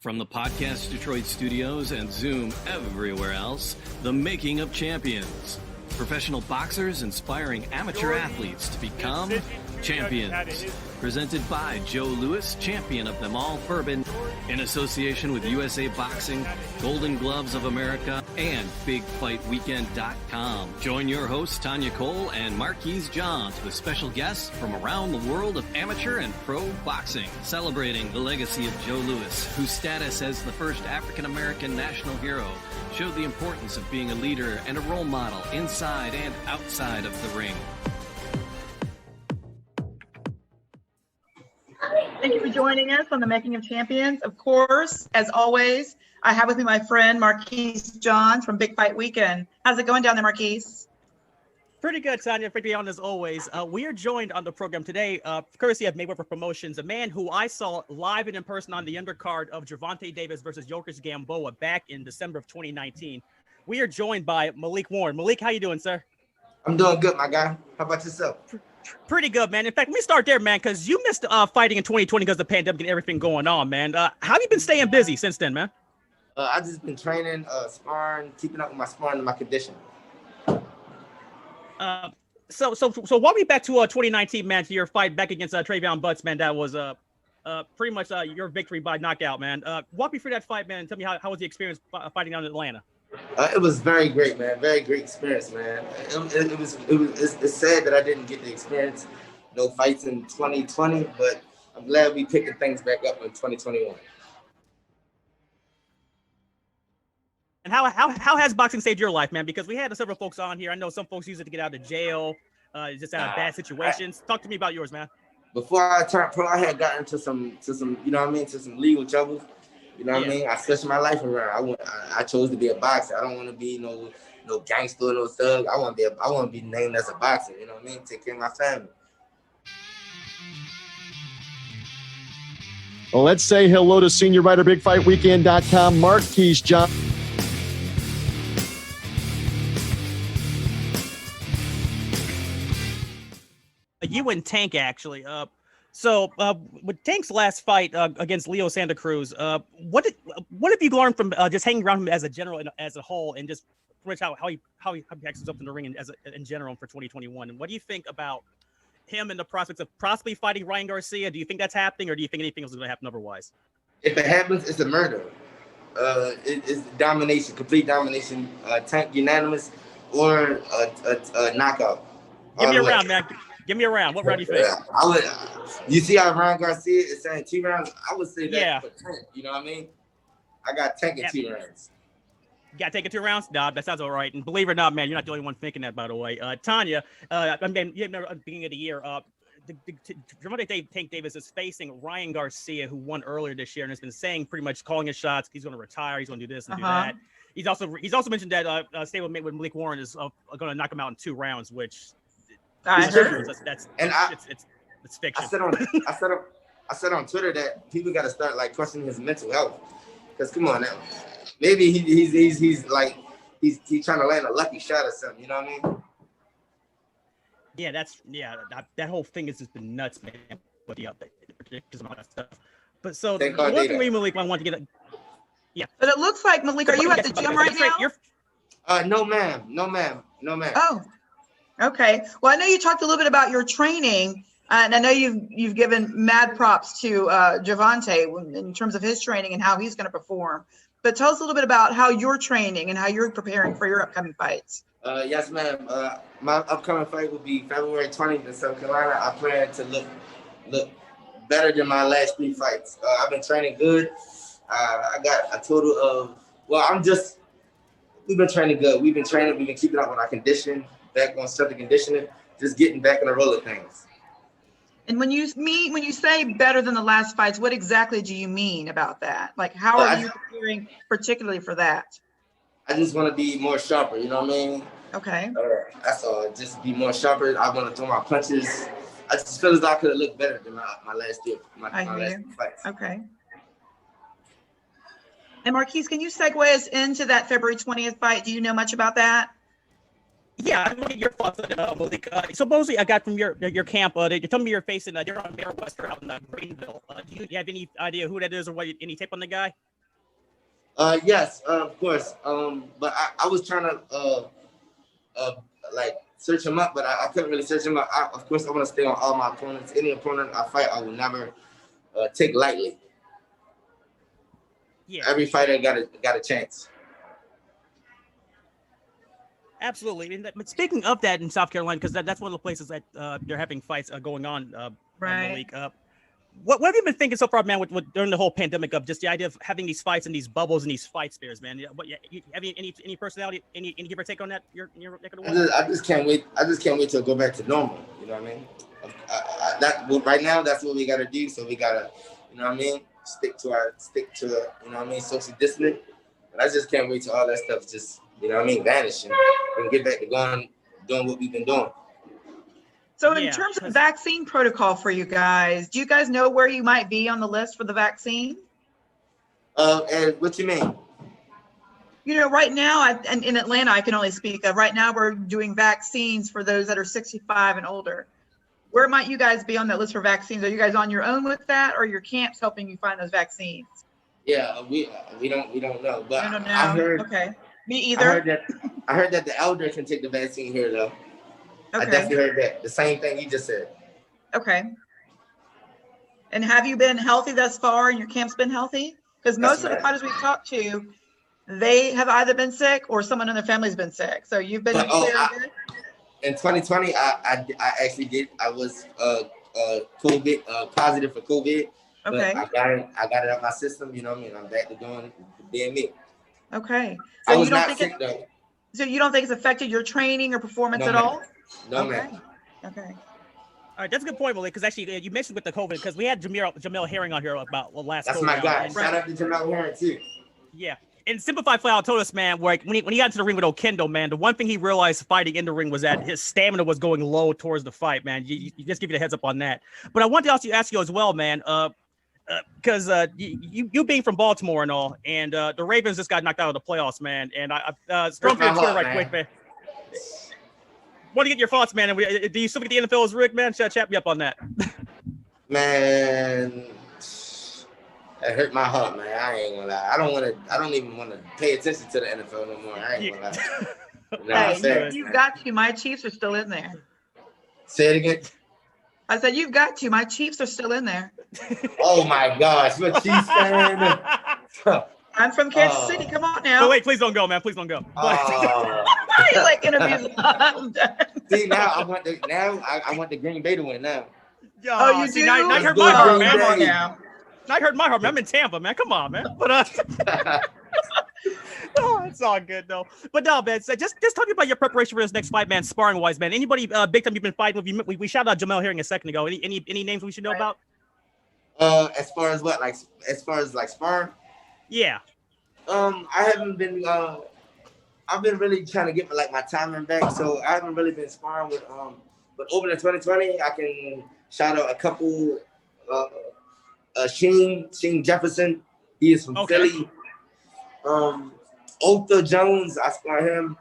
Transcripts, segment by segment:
From the Podcast Detroit studios and Zoom everywhere else, The Making of Champions. Professional boxers inspiring amateur athletes to become champions. Presented by Joe Louis, champion of them all bourbon, in association with USA Boxing, Golden Gloves of America, and BigFightWeekend.com. Join your hosts, Tanya Cole and Marquise Johns, with special guests from around the world of amateur and pro boxing, celebrating the legacy of Joe Louis, whose status as the first African-American national hero showed the importance of being a leader and a role model inside and outside of the ring. Thank you for joining us on The Making of Champions. Of course, as always, I have with me my friend Marquise Johns from Big Fight Weekend. How's it going down there, Marquise? Pretty good, Tanya. Pretty on as always. We are joined on the program today, courtesy of Mayweather Promotions, a man who I saw live and in person on the undercard of Gervonta Davis versus Yildiz Gamboa back in December of 2019. We are joined by Malik Warren. Malik, how you doing, sir? I'm doing good, my guy. How about yourself? Pretty good, man. In fact, let me start there, man, because you missed fighting in 2020 because of the pandemic and everything going on, man. How have you been staying busy since then, man? I just been training, sparring, keeping up with my sparring and my condition. So walk me back to 2019, man, to your fight back against Travion Butts, man. That was pretty much your victory by knockout, man. Walk me through that fight, man, and tell me how was the experience fighting down in Atlanta? It was very great, man. Very great experience, man. It's sad that I didn't get the experience, no fights in 2020, but I'm glad we picking things back up in 2021. And how has boxing saved your life, man? Because we had several folks on here. I know some folks use it to get out of jail, just out of bad situations. Talk to me about yours, man. Before I turned pro, I had gotten into some, you know what I mean, to some legal trouble. You know what I mean? I switched my life around. I chose to be a boxer. I don't want to be no gangster, no thug. I want to be named as a boxer. You know what I mean? Take care of my family. Well, let's say hello to senior writer, BigFightWeekend.com, Marquise John. You and Tank, actually. So with Tank's last fight against Leo Santa Cruz, what have you learned from just hanging around him as a general, as a whole, and just pretty much how he acts himself in the ring in general for 2021? And what do you think about him and the prospects of possibly fighting Ryan Garcia? Do you think that's happening, or do you think anything else is going to happen otherwise? If it happens, it's a murder. It's domination, complete domination. Tank unanimous or a knockout. Give me a round, man. Give me a round. What round do you think? You see how Ryan Garcia is saying 2 rounds? I would say that for Tank. You know what I mean? I got Tank in 2 rounds. You got to take it 2 rounds? Nah, that sounds all right. And believe it or not, man, you're not the only one thinking that, by the way. Tanya, I mean, at the beginning of the year, Gervonta Tank Davis is facing Ryan Garcia, who won earlier this year and has been saying pretty much calling his shots. He's going to retire. He's going to do this and do that. He's also mentioned that stablemate with Malik Warren is going to knock him out in 2 rounds, which it's fiction. I said on Twitter that people got to start like questioning his mental health. Because come on now, maybe he's trying to land a lucky shot or something. You know what I mean? Yeah, that whole thing has just been nuts, man. With the predictions and all that stuff. But so one thing, Malik, I want to get. But it looks like, Malik, are you at the gym right now? No, ma'am. Oh, okay. Well, I know you talked a little bit about your training, and I know you've given mad props to Gervonta in terms of his training and how he's going to perform. But tell us a little bit about how you're training and how you're preparing for your upcoming fights. Yes, ma'am. My upcoming fight will be February 20th in South Carolina. I plan to look better than my last 3 fights. I've been training good. I got a total of, we've been training good. We've been keeping up with our condition, back on strength and conditioning, just getting back in the roll of things. And when you say better than the last fights, what exactly do you mean about that? Like, how are you preparing particularly for that? I just want to be more sharper, you know what I mean? Okay. That's all, just be more sharper. I want to throw my punches. I just feel as though I could have looked better than my last year, my last fights. Okay. And Marquise, can you segue us into that February 20th fight? Do you know much about that? Yeah, I want to get your thoughts on it, Malik. Supposedly, I got from your camp, they told me you're facing, they're on Mayweather out in Greenville. Do you have any idea who that is or any tip on the guy? Yes, of course. But I was trying to like search him up, but I couldn't really search him up. Of course, I want to stay on all my opponents. Any opponent I fight, I will never take lightly. Yeah, Every fighter got a chance. absolutely. But speaking of that in South Carolina, because that's one of the places that they're having fights going on, Right. Malik. What have you been thinking so far, man, with during the whole pandemic of just the idea of having these fights and these bubbles and these fight spears, man? Have you any personality, any give or take on that? Your neck of the woods? I just can't wait. I just can't wait to go back to normal. You know what I mean? Right now, that's what we gotta do. So we gotta, you know what I mean, stick to you know what I mean, social distance. And I just can't wait till all that stuff just, you know what I mean, vanish and get back to doing what we've been doing. So in terms of vaccine protocol for you guys, do you guys know where you might be on the list for the vaccine? And what you mean? You know, right now, and in Atlanta, I can only speak of, right now we're doing vaccines for those that are 65 and older. Where might you guys be on that list for vaccines? Are you guys on your own with that, or are your camps helping you find those vaccines? Yeah, we don't know, but I don't know. I heard. Okay, me either. I heard that the elder can take the vaccine here though. Okay. I definitely heard that. The same thing you just said. Okay. And have you been healthy thus far, and your camp's been healthy? Because most of the fighters we've talked to, they have either been sick or someone in their family's been sick. So you've been good? In 2020, I actually did. I was COVID positive for COVID. Okay. But I got it out my system. You know what I mean? I'm back to being me. Okay. So I was you don't not think sick though. So you don't think it's affected your training or performance at all? No, okay. man. Okay. All right, that's a good point, Malik, because actually you mentioned with the COVID, because we had Jamel Herring on here about last. That's COVID my guy. round. Shout out to Jamel Herring too. Yeah. And Simplified Flat told us, man, when he got into the ring with Okendo, man, the one thing he realized fighting in the ring was that his stamina was going low towards the fight, man. You just give you a heads up on that. But I wanted to also ask you as well, man, because you being from Baltimore and all, and the Ravens just got knocked out of the playoffs, man. And I scroll through your Twitter right quick, man. Want to get your thoughts, man? And do you still think the NFL is rigged, man? Chat me up on that. Man, it hurt my heart, man. I ain't gonna lie. I don't even want to pay attention to the NFL no more. I ain't gonna lie. Hey, you've got to. My Chiefs are still in there. Say it again. I said, you've got to. My Chiefs are still in there. Oh my gosh, you're a Chiefs fan. I'm from Kansas City. Come on now. But wait, please don't go, man. Please don't go. You like interviews. See, now I want the Green Bay to win now. Oh, you do? Now I heard my heart, man. Come on now. I heard my heart, man. I'm in Tampa, man. Come on, man. But oh, it's all good though. But no, man. So just talking about your preparation for this next fight, man. Sparring wise, man. Anybody big time you've been fighting with? We shouted out Jamel Herring a second ago. Any names we should know about? As far as what, like as far as like sparring? Yeah. I haven't been. I've been really trying to get my timing back, so I haven't really been sparring with. But over the 2020, I can shout out a couple. Sheen Jefferson, he is from Philly. Otha Jones, I spar him.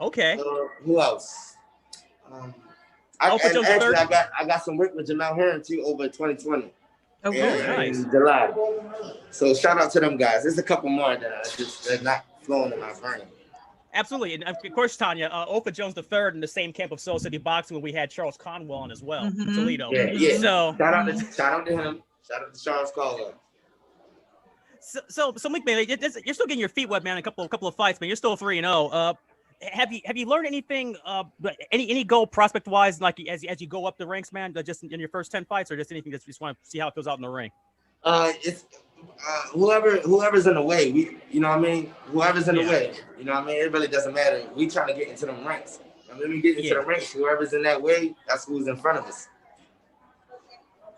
Okay. Who else? I got some work with Jamel Herring too over 2020. Okay, in July. So shout out to them guys. There's a couple more that they're not flowing in my brain. Absolutely, and of course, Tanya, Opa Jones III in the same camp of Soul City Boxing, when we had Charles Conwell on as well, Toledo. Yeah. So shout out to him. Shout out to Charles Conwell. So Malik, man, you're still getting your feet wet, man. A couple of fights, man. You're still 3-0. Have you learned anything? Any goal prospect wise, like as you go up the ranks, man? Just in your first 10 fights, or just anything that you just want to see how it goes out in the ring? It's whoever's in the way. You know what I mean? Whoever's in the way. You know what I mean? It really doesn't matter. We trying to get into them ranks. And when we get into the ranks, whoever's in that way, that's who's in front of us.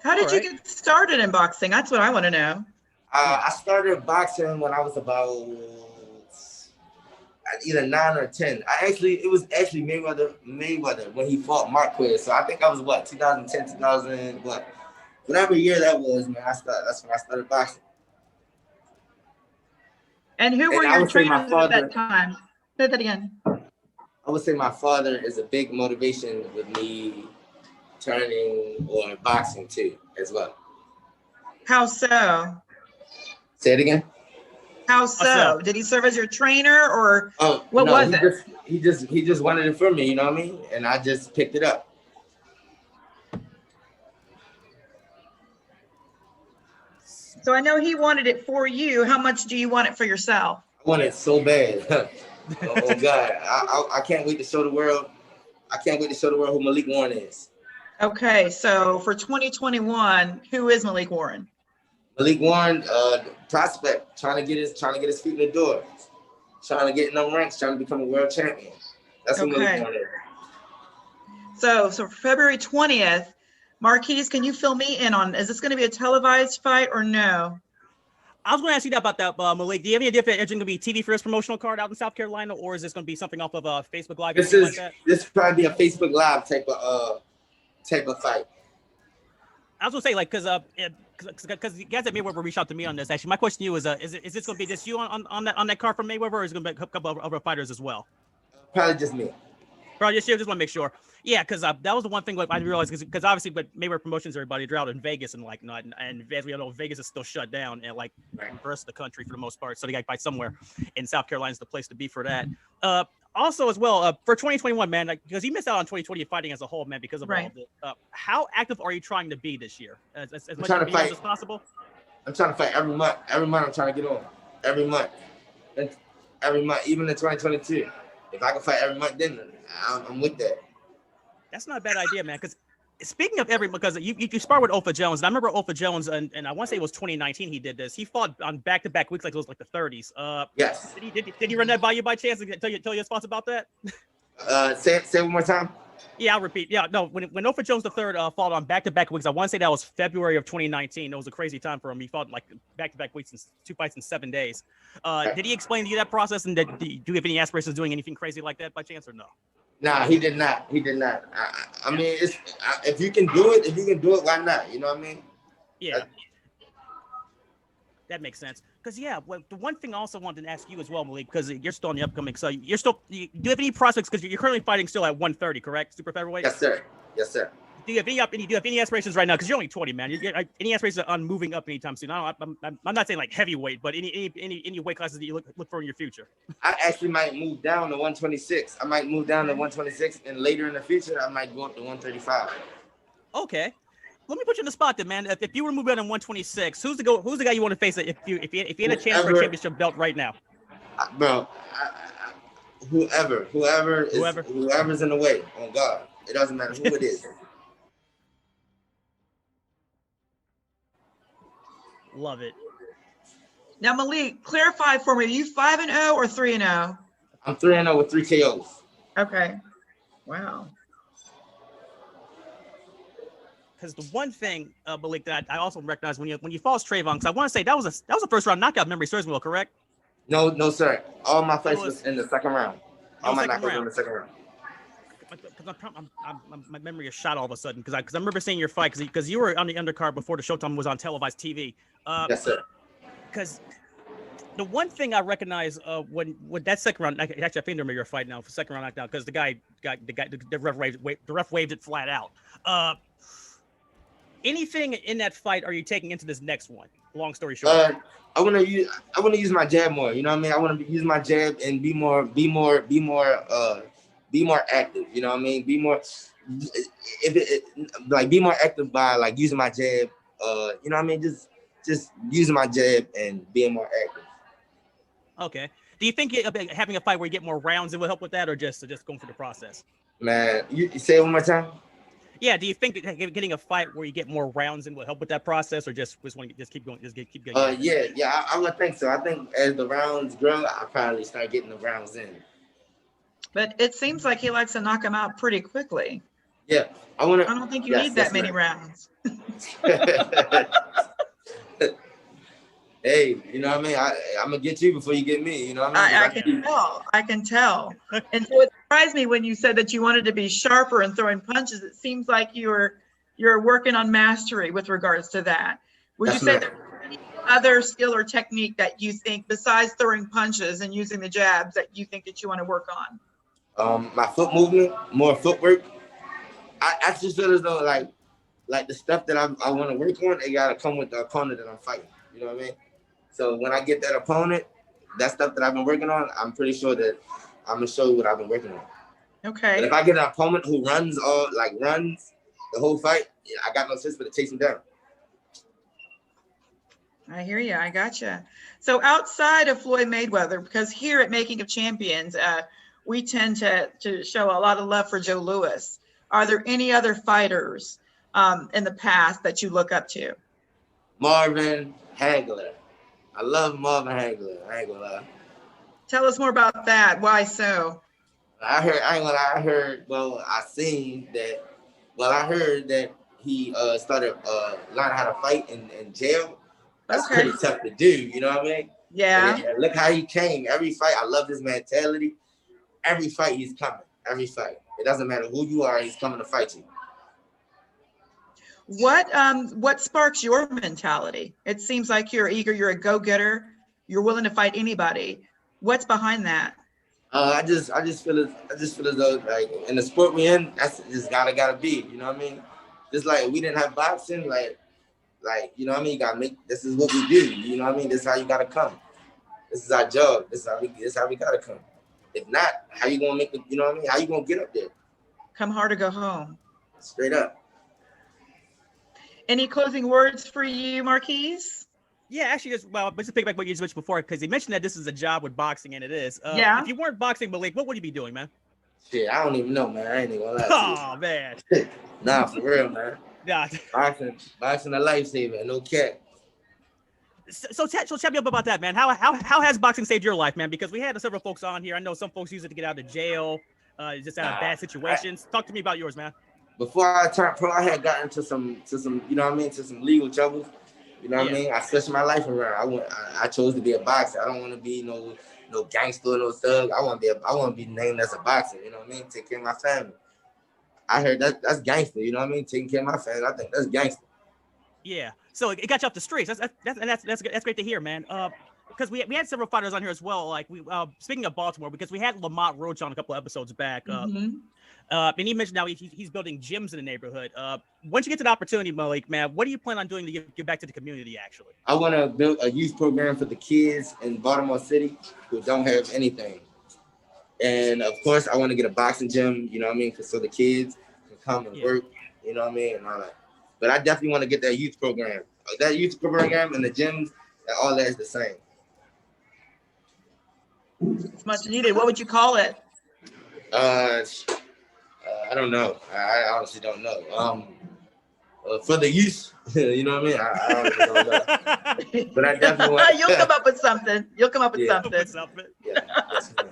How did you get started in boxing? That's what I want to know. I started boxing when I was about either 9 or 10. It was actually Mayweather when he fought Marquez. So I think I was 2010, 2000, whatever year that was, man. That's when I started boxing. And who were your trainers at that time? Say that again. I would say my father is a big motivation with me turning or boxing too, as well. How so? Say it again. How so? Did he serve as your trainer, or what was it? He just wanted it for me, you know what I mean? And I just picked it up. So I know he wanted it for you. How much do you want it for yourself? I want it so bad. Oh God, I can't wait to show the world. I can't wait to show the world who Malik Warren is. Okay, so for 2021, who is Malik Warren? Malik Warren, prospect, trying to get his feet in the door, trying to get in them ranks, trying to become a world champion. That's what Malik Warren is. So for February 20th, Marquise, can you fill me in on, is this going to be a televised fight or no? I was going to ask you about that, Malik. Do you have any idea if it's going to be TV for this promotional card out in South Carolina, or is this going to be something off of Facebook Live? This probably be a Facebook Live type of fight. I was going to say, like, because you guys at Mayweather reached out to me on this. Actually, my question to you is this going to be just you on that card from Mayweather, or is it going to be a couple of other fighters as well? Probably just me. Probably just you. Just want to make sure. Yeah, because that was the one thing I realized, because obviously, but Mayweather Promotions, everybody, they're out in Vegas and like not, and as we all know, Vegas is still shut down, and like the rest of the country for the most part. So they got to fight somewhere, and South Carolina is the place to be for that. Also, as well, for 2021, man, like, because he missed out on 2020 fighting as a whole, man, because of all of it. How active are you trying to be this year? As much as possible? I'm trying to fight every month. Every month I'm trying to get on. Every month. And every month, even in 2022. If I can fight every month, then I'm with that. That's not a bad idea, man. Because speaking of because you spar with Ofa Jones, and I remember Ofa Jones, and I want to say it was 2019 he did this. He fought on back-to-back weeks like it was like the 30s. Yes. Did he run that by you by chance? Tell your thoughts about that? Say it one more time. Yeah, I'll repeat. Yeah, no, when Ofa Jones III fought on back-to-back weeks, I want to say that was February of 2019. It was a crazy time for him. He fought like back-to-back weeks and 2 fights in 7 days. Did he explain to you that process, and do you have any aspirations of doing anything crazy like that by chance, or no? Nah, he did not. He did not. I mean, if you can do it, why not? You know what I mean? Yeah. That makes sense. Because, yeah, well, the one thing I also wanted to ask you as well, Malik, because you're still in the upcoming, so do you have any prospects, because you're currently fighting still at 130, correct? Super featherweight? Yes, sir. Yes, sir. Do you have any aspirations right now? Because you're only 20, man. Any aspirations on moving up anytime soon? I'm not saying like heavyweight, but any weight classes that you look for in your future? I actually might move down to 126. I might move down to 126, and later in the future, I might go up to 135. Okay. Let me put you in the spot then, man. If you were to move down to 126, who's the guy you want to face if you had a chance for a championship belt right now? Bro, whoever's in the way, on God. It doesn't matter who it is. Love it. Now, Malik, clarify for me. Are you 5-0 or 3-0? I'm 3-0 with 3 KOs. Okay. Wow. Because the one thing, Malik, that I also recognize when you fought Trayvon, because I want to say that was a first round knockout. Memory serves me well, correct? No, sir. All my fights was in the second round. All my knockouts in the second round. Because my memory is shot all of a sudden. Because I remember seeing your fight because you were on the undercard before the Showtime was on televised TV. Yes, sir. Because the one thing I recognize when that second round, actually I think I remember your fight now for second round knockdown, because the ref waved it flat out. Anything in that fight are you taking into this next one? Long story short. I want to use my jab more. You know what I mean? I want to use my jab and be more active. You know what I mean? Be more active by like using my jab. You know what I mean? Just using my jab and being more active. Okay. Do you think having a fight where you get more rounds it will help with that, or just going through the process? Man, you say it one more time. Yeah. Do you think getting a fight where you get more rounds in will help with that process, or just want to keep going? Keep going. Yeah. I would think so. I think as the rounds grow, I'll probably start getting the rounds in. But it seems like he likes to knock him out pretty quickly. Yeah, I don't think you need that many rounds. Hey, you know what I mean? I'm gonna get you before you get me. You know what I mean? I can tell. And so it surprised me when you said that you wanted to be sharper and throwing punches. It seems like you're working on mastery with regards to that. Would you say there's any other skill or technique that you think, besides throwing punches and using the jabs, that you think that you want to work on? My foot movement, more footwork. I actually feel as though like the stuff that I want to work on, it gotta come with the opponent that I'm fighting. You know what I mean? So when I get that opponent, that stuff that I've been working on, I'm pretty sure that I'm gonna show you what I've been working on. Okay. But if I get an opponent who runs the whole fight, yeah, I got no sense but to chase him down. I hear you. I gotcha. So outside of Floyd Mayweather, because here at Making of Champions, we tend to show a lot of love for Joe Louis. Are there any other fighters in the past that you look up to? Marvin Hagler. I love Marvin Hagler. I ain't gonna lie. Tell us more about that. Why so? I heard that he started learning how to fight in jail. That's pretty tough to do, you know what I mean? Yeah. And look how he came. Every fight, I love his mentality. Every fight, he's coming. Every fight. It doesn't matter who you are, he's coming to fight you. What sparks your mentality? It seems like you're eager, you're a go-getter, you're willing to fight anybody. What's behind that? I just feel as though, like, in the sport we in, that's just gotta be, you know what I mean? Just like we didn't have boxing, like, you know what I mean? You gotta make, this is what we do, you know what I mean? This is how you gotta come. This is our job. This is how we gotta come. If not, how you gonna make the, you know what I mean? How you gonna get up there? Come hard or go home. Straight up. Any closing words for you, Marquise? Yeah, actually, let's pick back what you mentioned before, because you mentioned that this is a job with boxing, and it is. Yeah. If you weren't boxing, Malik, what would you be doing, man? Shit, I don't even know, man. I ain't even gonna lie Oh, to man. you. Nah, for real, man. Yeah. Boxing a lifesaver, no cap. So tell me about that, man. How has boxing saved your life, man? Because we had several folks on here. I know some folks use it to get out of jail, just out of bad situations. Talk to me about yours, man. Before I turned pro, I had gotten into some, you know what I mean, to some legal troubles. You know what I mean? I switched my life around. I chose to be a boxer. I don't want to be no gangster, no thug. I want to be named as a boxer. You know what I mean? Take care of my family. I heard that's gangster. You know what I mean? Taking care of my family. I think that's gangster. Yeah. So it got you off the streets. That's great to hear, man. Because we had several fighters on here as well. Like speaking of Baltimore, because we had Lamont Roach on a couple episodes back. And he mentioned now he's building gyms in the neighborhood. Once you get to the opportunity, Malik, man, what do you plan on doing to give back to the community, actually? I want to build a youth program for the kids in Baltimore City who don't have anything. And, of course, I want to get a boxing gym, you know what I mean, so the kids can come and work, you know what I mean, and all that. But I definitely want to get that youth program. That youth program and the gyms, all that is the same. It's much needed. What would you call it? I don't know. I honestly don't know. For the youth, you know what I mean? I honestly don't know. But I definitely want. You'll come up with something. Something. Yeah, that's right.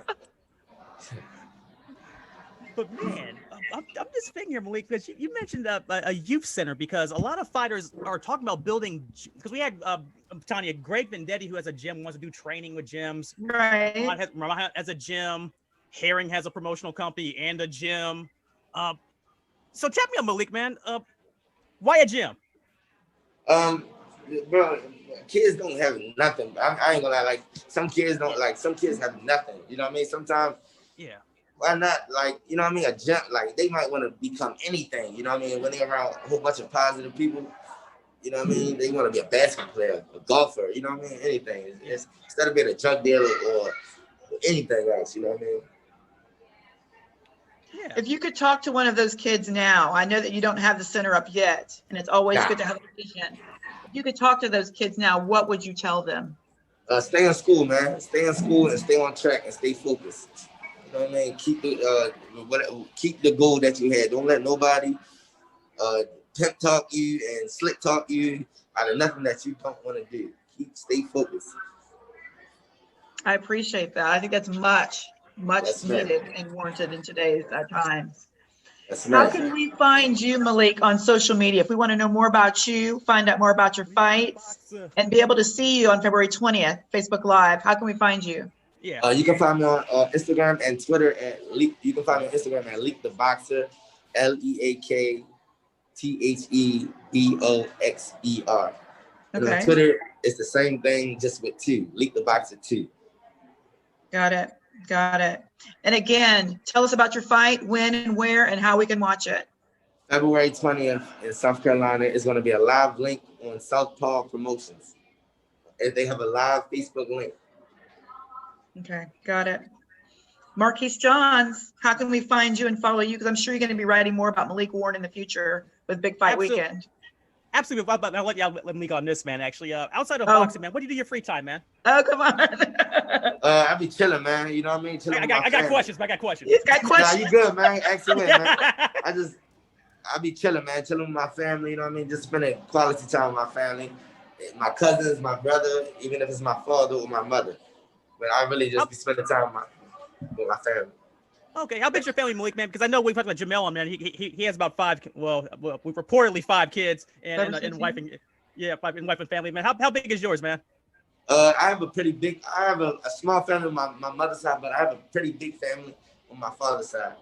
But man, I'm just thinking here, Malik, because you mentioned a youth center, because a lot of fighters are talking about building. Because we had Tanya, Greg Vendetti, who has a gym, wants to do training with gyms. Right. Ramon has a gym. Herring has a promotional company and a gym. So tell me, Malik, man, why a gym? Bro, kids don't have nothing. I ain't gonna lie. Like some kids don't. Like some kids have nothing. You know what I mean? Sometimes. Yeah. Why not? Like, you know what I mean? A gym. Like they might want to become anything. You know what I mean? When they're around a whole bunch of positive people. You know what I mean? They want to be a basketball player, a golfer. You know what I mean? Anything. It's instead of being a drug dealer or anything else. You know what I mean? Yeah. If you could talk to one of those kids now, I know that you don't have the center up yet, and it's always good to have a vision. If you could talk to those kids now, what would you tell them? Stay in school, man. Stay in school and stay on track and stay focused. You know what I mean? Keep the goal that you had. Don't let nobody pimp talk you and slick talk you out of nothing that you don't want to do. Stay focused. I appreciate that. I think that's much needed and warranted in today's times. How can we find you, Malik, on social media? If we want to know more about you, find out more about your fights, and be able to see you on February 20th, Facebook Live, how can we find you? Yeah. You can find me on Instagram and Twitter at Leak. You can find me on Instagram at Leak the Boxer, LeakTheBoxer. And on Twitter, it's the same thing, just with 2. Leak the Boxer 2. Got it. And again, tell us about your fight, when and where, and how we can watch it. February 20th in South Carolina is going to be a live link on Southpaw Promotions. If they have a live Facebook link. Okay, got it. Marquise Johns, how can we find you and follow you? Because I'm sure you're going to be writing more about Malik Warren in the future with Big Fight Weekend. Absolutely. I'll let Malik on this, man. Actually, outside of boxing, man, what do you do your free time, man? Oh, come on. I be chilling, man. You know what I mean? Chilling I got questions. I got questions. He's got questions. Nah, you good, man. Excellent, man. I be chilling, man. Chilling with my family. You know what I mean? Just spending quality time with my family, my cousins, my brother, even if it's my father or my mother. But I really just be spending time with my family. Okay, how big's your family, Malik, man? Because I know we talked about Jamel on, man. He has about 5. Well, we reportedly 5 kids and wife and wife and family, man. How big is yours, man? I have a small family on my mother's side, but I have a pretty big family on my father's side.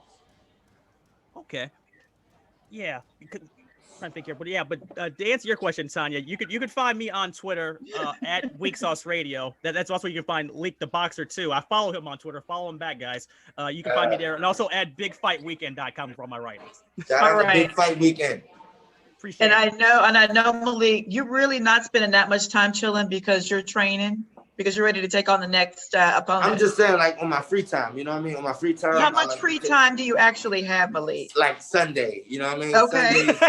Okay. Yeah. Trying to think here, but to answer your question, Tanya, you could find me on Twitter at Weak Sauce Radio. That's also where you can find Leak the Boxer too. I follow him on Twitter. Follow him back, guys. You can find me there, and also at BigFightWeekend.com for all my writings. All right. Big Fight Weekend. Appreciate it. I know, Malik, you're really not spending that much time chilling because you're training, because you're ready to take on the next opponent. I'm just saying, like, on my free time, you know what I mean? On my free time. How much free time do you actually have, Malik? Like Sunday, you know what I mean? Okay. Sundays,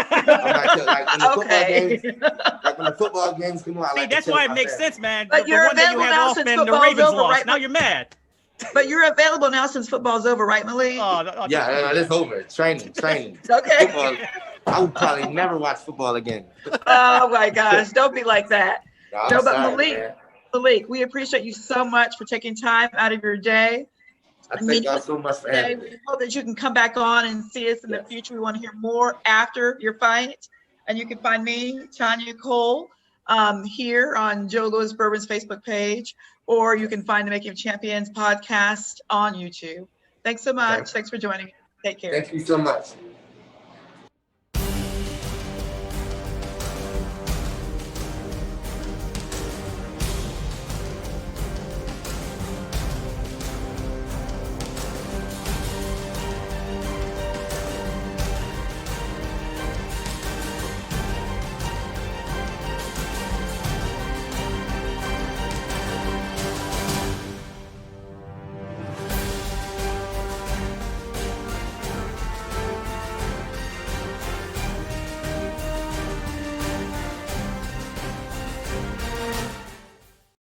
like when the football games, like when the football games come on. See, that's why it makes sense, man. But you're available now since football's over, right? Now you're mad. But you're available now since football's over, right, Malik? Yeah, it's over. Training. Okay. Football, I would probably never watch football again. Oh my gosh, don't be like that. No, but sorry, Malik, we appreciate you so much for taking time out of your day. I thank y'all so much for having me. We hope that you can come back on and see us in the future. We want to hear more after your fight. And you can find me, Tanya Cole, here on Joe Louis Bourbon's Facebook page, or you can find the Making of Champions podcast on YouTube. Thanks so much. Thanks for joining me. Take care. Thank you so much.